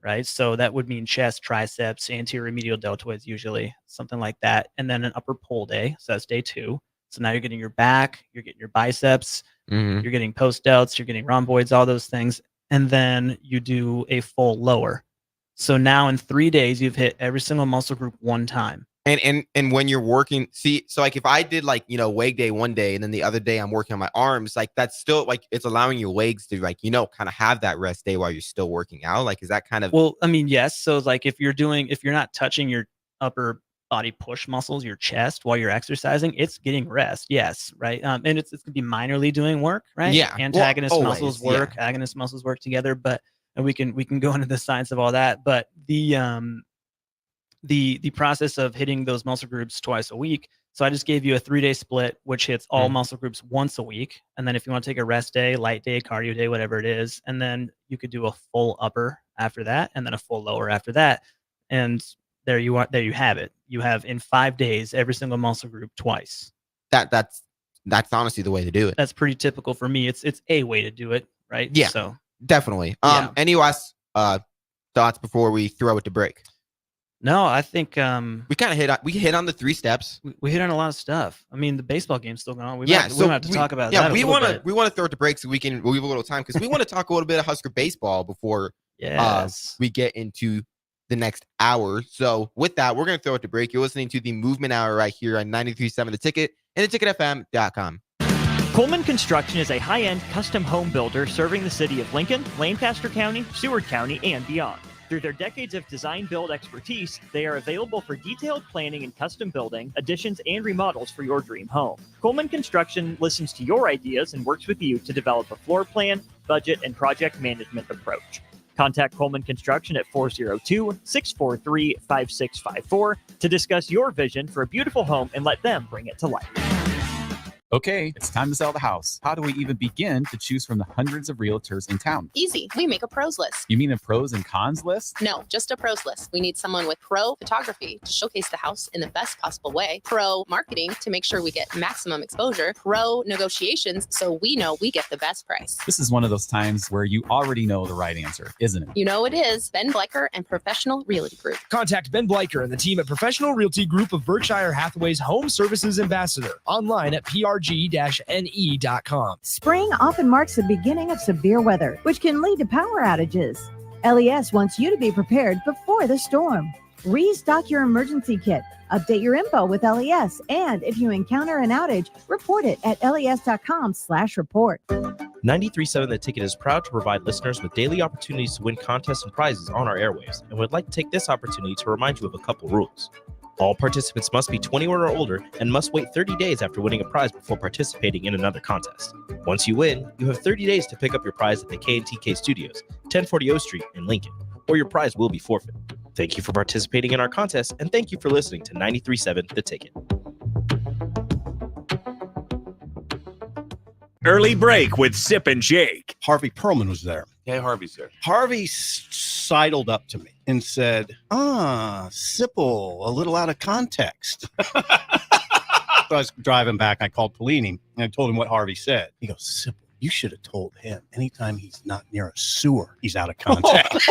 right? So that would mean chest, triceps, anterior medial deltoids usually, something like that. And then an upper pull day. So that's day 2. So now you're getting your back, you're getting your biceps, you're getting post delts, you're getting rhomboids, all those things. And then you do a full lower. So now in 3 days, you've hit every single muscle group one time. And when you're working, so like if I did like, leg day one day and then the other day I'm working on my arms, like that's still like it's allowing your legs to like, kind of have that rest day while you're still working out. Like, is that kind of. Well, I mean, yes. So like if you're not touching your upper body push muscles, your chest while you're exercising, it's getting rest. Yes. Right. And it's going to be minorly doing work, right? Yeah. Antagonist muscles work, agonist muscles work together, and we can go into the science of all that. But the process of hitting those muscle groups twice a week. So I just gave you a 3-day split, which hits all muscle groups once a week. And then if you want to take a rest day, light day, cardio day, whatever it is, and then you could do a full upper after that, and then a full lower after that. And there you have it. You have in 5 days, every single muscle group twice. That's honestly the way to do it. That's pretty typical for me. It's a way to do it, right? Yeah. So definitely. Any last thoughts before we throw it to break? No, I think we kind of hit on the 3 steps. We hit on a lot of stuff. I mean, the baseball game's still going on. We might have to talk about that. We want to throw it to break so we can leave a little time because we want to talk a little bit of Husker baseball before we get into the next hour. So with that, we're going to throw it to break. You're listening to the Movement Hour right here on 93.7 The Ticket and theticketfm.com. Coleman Construction is a high-end custom home builder serving the city of Lincoln, Lancaster County, Seward County, and beyond. Through their decades of design-build expertise, they are available for detailed planning and custom building, additions, and remodels for your dream home. Coleman Construction listens to your ideas and works with you to develop a floor plan, budget, and project management approach. Contact Coleman Construction at 402-643-5654 to discuss your vision for a beautiful home and let them bring it to life. Okay, it's time to sell the house. How do we even begin to choose from the hundreds of realtors in town? Easy. We make a pros list. You mean a pros and cons list? No, just a pros list. We need someone with pro photography to showcase the house in the best possible way, pro marketing to make sure we get maximum exposure, pro negotiations so we know we get the best price. This is one of those times where you already know the right answer, isn't it? You know it is. Ben Bleicher and Professional Realty Group. Contact Ben Bleicher and the team at Professional Realty Group of Berkshire Hathaway's Home Services Ambassador. Online at prg-ne.com. Spring often marks the beginning of severe weather, which can lead to power outages. LES wants you to be prepared before the storm. Restock your emergency kit, update your info with LES, and if you encounter an outage, report it at les.com/report. 93.7 The Ticket is proud to provide listeners with daily opportunities to win contests and prizes on our airwaves, and would like to take this opportunity to remind you of a couple rules. All participants must be 21 or older and must wait 30 days after winning a prize before participating in another contest. Once you win, you have 30 days to pick up your prize at the K&TK Studios, 1040 O Street in Lincoln, or your prize will be forfeit. Thank you for participating in our contest, and thank you for listening to 93.7 The Ticket. Early break with Sip and Jake. Harvey Perlman was there. Hey, Harvey, sir. Harvey sidled up to me and said, Sipple, a little out of context. So I was driving back. I called Pelini and I told him what Harvey said. He goes, Sipple, you should have told him anytime he's not near a sewer, he's out of context.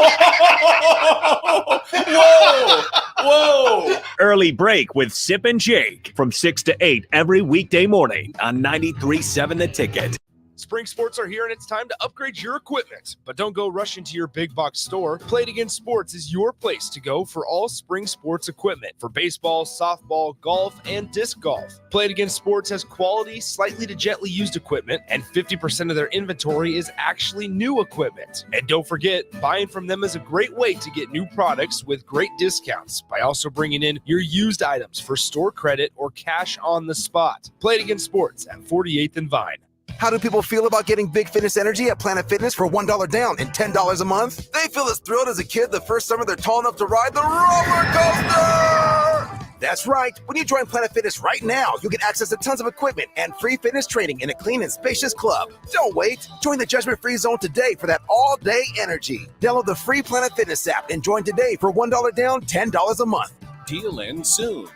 Whoa! Early break with Sip and Jake from 6 to 8 every weekday morning on 93.7 The Ticket. Spring sports are here and it's time to upgrade your equipment. But don't go rushing to your big box store. Play It Again Sports is your place to go for all spring sports equipment for baseball, softball, golf, and disc golf. Play It Again Sports has quality, slightly to gently used equipment, and 50% of their inventory is actually new equipment. And don't forget, buying from them is a great way to get new products with great discounts by also bringing in your used items for store credit or cash on the spot. Play It Again Sports at 48th and Vine. How do people feel about getting Big Fitness Energy at Planet Fitness for $1 down and $10 a month? They feel as thrilled as a kid the first summer they're tall enough to ride the roller coaster! That's right. When you join Planet Fitness right now, you'll get access to tons of equipment and free fitness training in a clean and spacious club. Don't wait. Join the judgment-free zone today for that all-day energy. Download the free Planet Fitness app and join today for $1 down, $10 a month. Deal ends soon.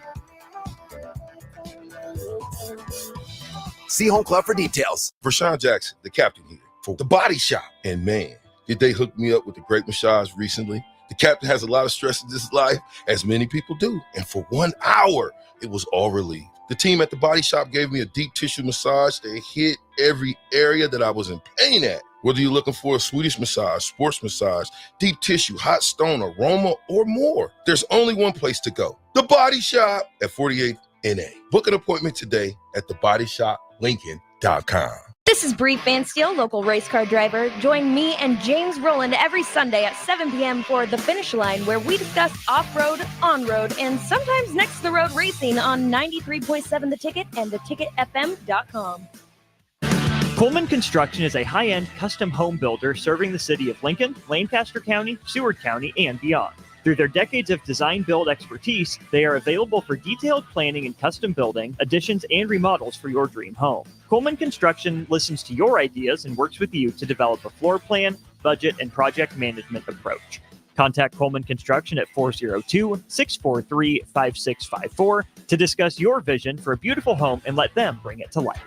See Home Club for details. Rashawn Jackson, the captain here for The Body Shop. And man, did they hook me up with a great massage recently. The captain has a lot of stress in his life, as many people do. And for 1 hour, it was all relieved. The team at The Body Shop gave me a deep tissue massage that hit every area that I was in pain at. Whether you're looking for a Swedish massage, sports massage, deep tissue, hot stone, aroma, or more, there's only one place to go. The Body Shop at 48th NA. Book an appointment today at thebodyshoplincoln.com. This is Bree Fansteel, local race car driver. Join me and James Rowland every Sunday at 7 p.m. for The Finish Line, where we discuss off-road, on-road, and sometimes next-to-the-road racing on 93.7 The Ticket and theticketfm.com. Coleman Construction is a high-end custom home builder serving the city of Lincoln, Lancaster County, Seward County, and beyond. Through their decades of design-build expertise, they are available for detailed planning and custom building, additions, and remodels for your dream home. Coleman Construction listens to your ideas and works with you to develop a floor plan, budget, and project management approach. Contact Coleman Construction at 402-643-5654 to discuss your vision for a beautiful home and let them bring it to life.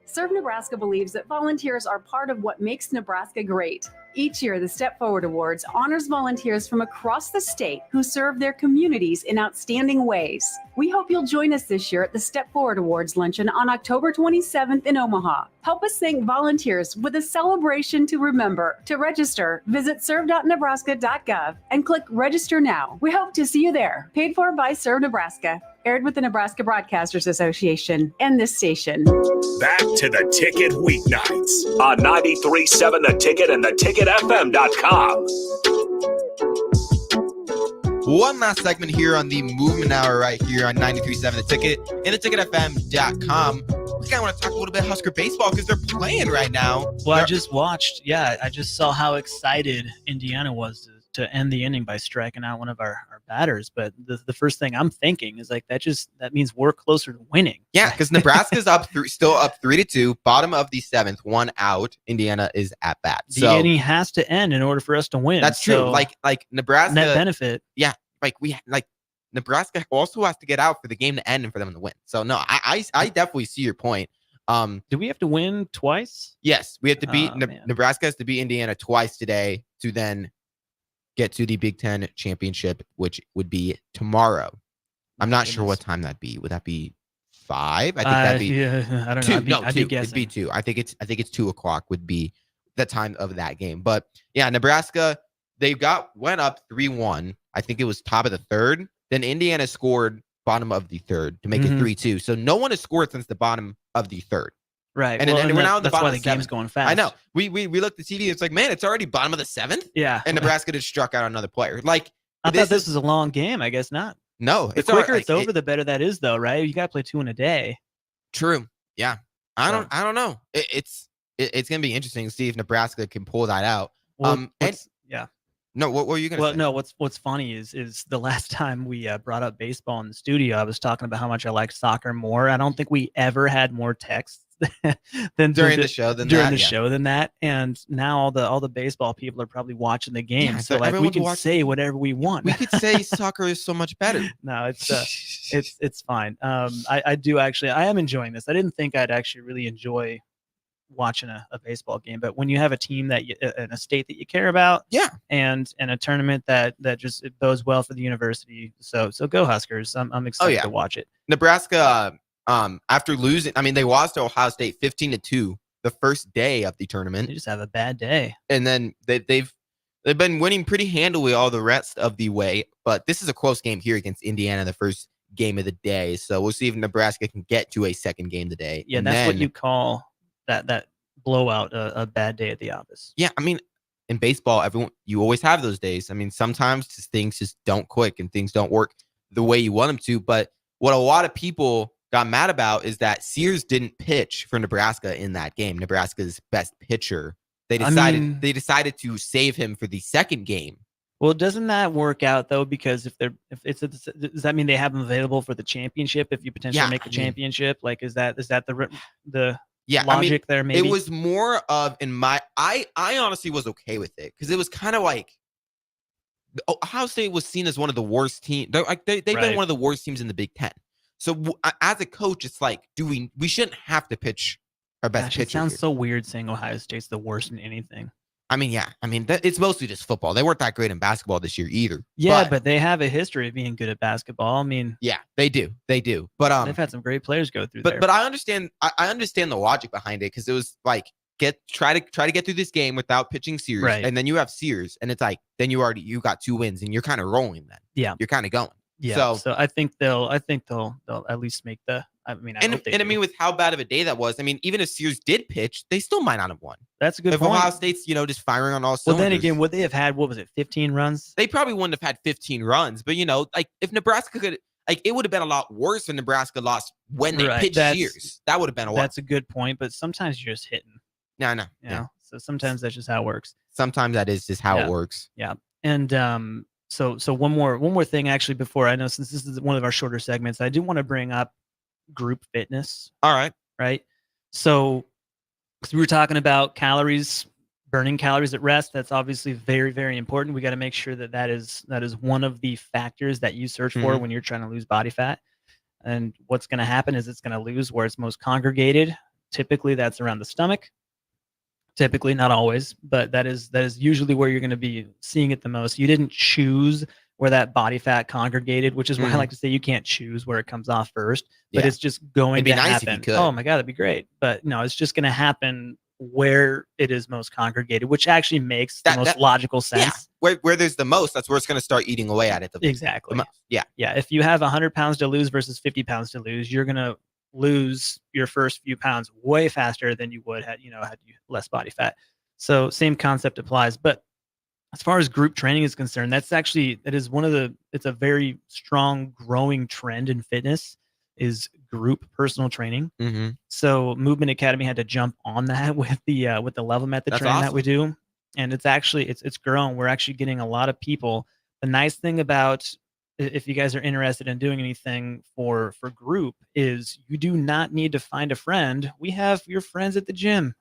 Serve Nebraska believes that volunteers are part of what makes Nebraska great. Each year, the Step Forward Awards honors volunteers from across the state who serve their communities in outstanding ways. We hope you'll join us this year at the Step Forward Awards luncheon on October 27th in Omaha. Help us thank volunteers with a celebration to remember. To register, visit serve.nebraska.gov and click Register Now. We hope to see you there. Paid for by Serve Nebraska. Aired with the Nebraska Broadcasters Association and this station. Back to The Ticket weeknights on 93.7 The Ticket and theticketfm.com. One last segment here on the Movement Hour right here on 93.7 The Ticket and theticketfm.com. We kind of want to talk a little bit Husker baseball because they're playing right now. Well, I just saw how excited Indiana was to end the inning by striking out one of our batters. But the first thing I'm thinking is like, that means we're closer to winning. Yeah, because Nebraska's still up 3-2, bottom of the seventh, 1 out. Indiana is at bat. The inning has to end in order for us to win. That's true. Like Nebraska net benefit. Yeah, Nebraska also has to get out for the game to end and for them to win. So no, I definitely see your point. Do we have to win twice? Yes, we have to beat Nebraska has to beat Indiana twice today to then get to the Big Ten championship, which would be tomorrow. I'm not sure what time that'd be. Would that be 5? I think that'd be. Yeah, I don't 2. know. I'd be It'd be 2. I think it's 2:00 would be the time of that game. But yeah, Nebraska, went up 3-1. I think it was top of the third. Then Indiana scored bottom of the third to make it 3-2. So no one has scored since the bottom of the third. Right. And then we're now in the bottom why of the game's going fast. I know. We looked at TV. It's like, man, it's already bottom of the 7th. Yeah. And Nebraska just struck out another player. Like, I thought this was a long game. I guess not. No. The quicker it's over, the better that is, though, right? You got to play 2 in a day. True. Yeah. I don't know. It's gonna be interesting to see if Nebraska can pull that out. Yeah. No, what were you gonna say? Well, no, what's funny is the last time we brought up baseball in the studio, I was talking about how much I like soccer more. I don't think we ever had more texts than during the show than that. And now all the baseball people are probably watching the game. Yeah, so like we can say whatever we want. We could say soccer is so much better. No, it's fine. I do actually, I am enjoying this. I didn't think I'd actually really enjoy watching a baseball game, but when you have a team that in a state that you care about, and a tournament that just it bodes well for the university, so go Huskers. I'm excited to watch it. Nebraska, after losing, I mean, they lost to Ohio State 15-2 the first day of the tournament. They just have a bad day, and then they've been winning pretty handily all the rest of the way. But this is a close game here against Indiana, the first game of the day. So we'll see if Nebraska can get to a second game today. Yeah, that's what you call that blowout a bad day at the office. Yeah, I mean, in baseball, you always have those days. I mean, sometimes things just don't click and things don't work the way you want them to. But what a lot of people got mad about is that Sears didn't pitch for Nebraska in that game. Nebraska's best pitcher. They decided to save him for the second game. Well, doesn't that work out though? Because does that mean they have him available for the championship? If you potentially make the championship, like is that the logic there? Maybe it was more of I honestly was okay with it because it was kind of like Ohio State was seen as one of the worst teams. They've been one of the worst teams in the Big Ten. So as a coach, it's like, we shouldn't have to pitch our best pitcher. It sounds so weird saying Ohio State's the worst in anything. I mean, yeah. I mean, it's mostly just football. They weren't that great in basketball this year either. Yeah, but they have a history of being good at basketball. I mean, yeah, they do. But they've had some great players go through there. But I understand. I understand the logic behind it because it was like try to get through this game without pitching Sears, and then you have Sears, and it's like then you got 2 wins, and you're kind of rolling. Then you're kind of going. Yeah. So I think they'll at least make the. I mean, I mean, with how bad of a day that was, I mean, even if Sears did pitch, they still might not have won. That's a good point. If Ohio State's, just firing on all cylinders. Well, then again, would they have had, 15 runs? They probably wouldn't have had 15 runs, but like if Nebraska could, it would have been a lot worse if Nebraska lost when they pitched Sears. That would have been a lot. That's a good point, but sometimes you're just hitting. No. You know? So sometimes that's just how it works. Sometimes that is just how it works. Yeah. And so one more thing actually before I know, since this is one of our shorter segments, I do want to bring up group fitness. All right. Right. So we were talking about burning calories at rest. That's obviously very, very important. We got to make sure that is one of the factors that you search for when you're trying to lose body fat. And what's going to happen is it's going to lose where it's most congregated. Typically that's around the stomach. Typically, not always, but that is usually where you're going to be seeing it the most. You didn't choose where that body fat congregated, which is why I like to say you can't choose where it comes off first, but it's just going to happen. If you could. Oh my God, that'd be great. But no, it's just going to happen where it is most congregated, which actually makes the most logical sense. Yeah. Where there's the most, that's where it's going to start eating away at it. Exactly. The most. Yeah. Yeah. If you have 100 pounds to lose versus 50 pounds to lose, you're going to lose your first few pounds way faster than you would had you less body fat. So same concept applies. But as far as group training is concerned, it's a very strong growing trend in fitness is group personal training. Mm-hmm. So Movement Academy had to jump on that with the level method training that we do. And it's grown. We're actually getting a lot of people. The nice thing about if you guys are interested in doing anything for group is you do not need to find a friend. We have your friends at the gym.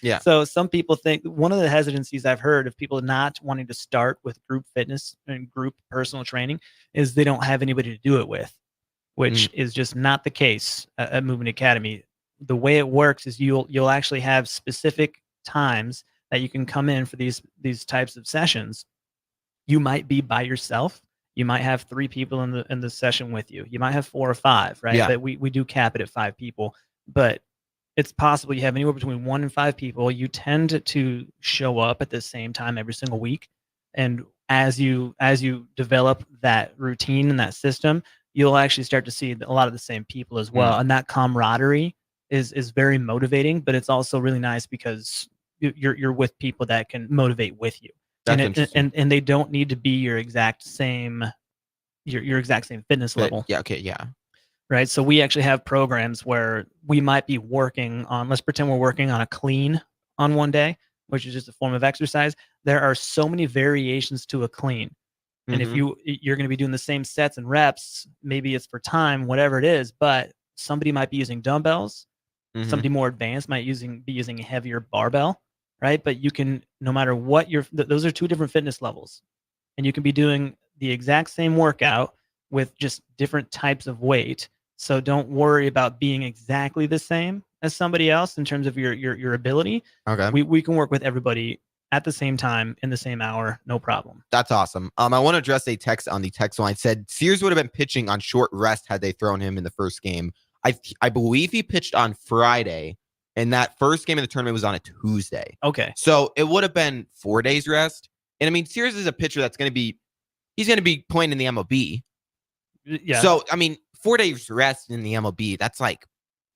Yeah. So some people think one of the hesitancies I've heard of people not wanting to start with group fitness and group personal training is they don't have anybody to do it with, which is just not the case at Movement Academy. The way it works is you'll actually have specific times that you can come in for these types of sessions. You might be by yourself. You might have 3 people in the session with you. You might have 4 or 5, right? Yeah. But we do cap it at 5 people. But it's possible you have anywhere between 1 and 5 people. You tend to show up at the same time every single week. And as you develop that routine and that system, you'll actually start to see a lot of the same people as well. And that camaraderie is very motivating, but it's also really nice because you're with people that can motivate with you. And they don't need to be your exact same fitness level. Yeah. Okay. Yeah. Right. So we actually have programs where we might be working on, let's pretend we're working on a clean on one day, which is just a form of exercise. There are so many variations to a clean. And if you're going to be doing the same sets and reps, maybe it's for time, whatever it is, but somebody might be using dumbbells. Somebody more advanced might be using a heavier barbell. Right. But you can, no matter what those are 2 different fitness levels, and you can be doing the exact same workout with just different types of weight. So don't worry about being exactly the same as somebody else in terms of your ability. Okay. We can work with everybody at the same time in the same hour. No problem. That's awesome. I want to address a text on the text line. Said Sears would have been pitching on short rest had they thrown him in the first game. I believe he pitched on Friday. And that first game of the tournament was on a Tuesday. Okay. So it would have been 4 days rest. And I mean, Sears is a pitcher that's he's going to be playing in the MLB. Yeah. So, I mean, 4 days rest in the MLB, that's like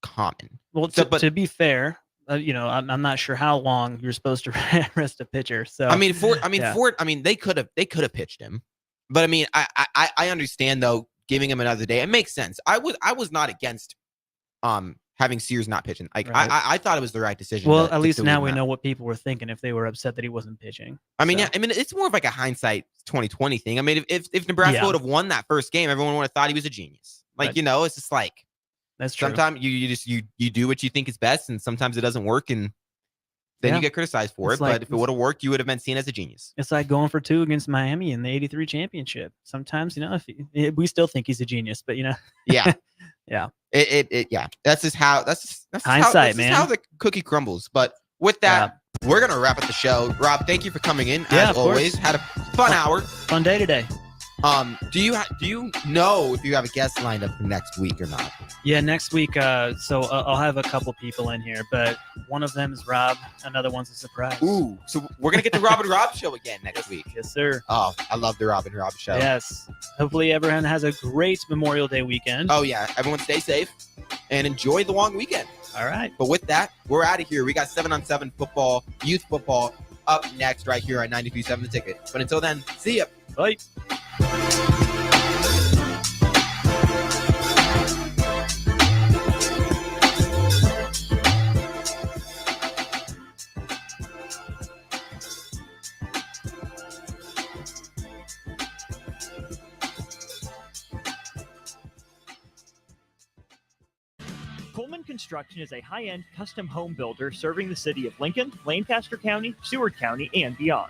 common. Well, to be fair, I'm not sure how long you're supposed to rest a pitcher. So, they could have pitched him. But I mean, I understand though, giving him another day. It makes sense. I was not against having Sears not pitching. Like Right. I thought it was the right decision. Well, to at least leave now him we out. know what people were thinking if they were upset that he wasn't pitching. I mean, So- yeah, I mean, it's more of like a hindsight 2020 thing. I mean, if Nebraska Yeah. would have won that first game, everyone would have thought he was a genius. Like, Right. you know, it's just like That's true. sometimes you do what you think is best, and sometimes it doesn't work, and then Yeah. you get criticized for It's it. like- But if it would have worked, you would have been seen as a genius. It's like going for 2 against Miami in the '83 championship. Sometimes, we still think he's a genius, but Yeah. yeah. Yeah. That's just how Hindsight, man. how the cookie crumbles. But with that, we're gonna wrap up the show. Rob, thank you for coming in Yeah, as of course. always. Had a fun hour. Fun day today. Do you know if you have a guest lined up for next week or not? Yeah, next week. So I'll have a couple people in here, but one of them is Rob. Another one's a surprise. Ooh, so we're gonna get the Rob and Rob show again next week. Yes, sir. Oh, I love the Rob and Rob show. Yes. Hopefully everyone has a great Memorial Day weekend. Oh yeah, everyone stay safe and enjoy the long weekend. All right. But with that, we're out of here. We got 7-on-7 football, youth football up next right here on 93.7 The Ticket. But until then, see ya. Bye. Coleman Construction is a high-end custom home builder serving the city of Lincoln, Lancaster County, Seward County, and beyond.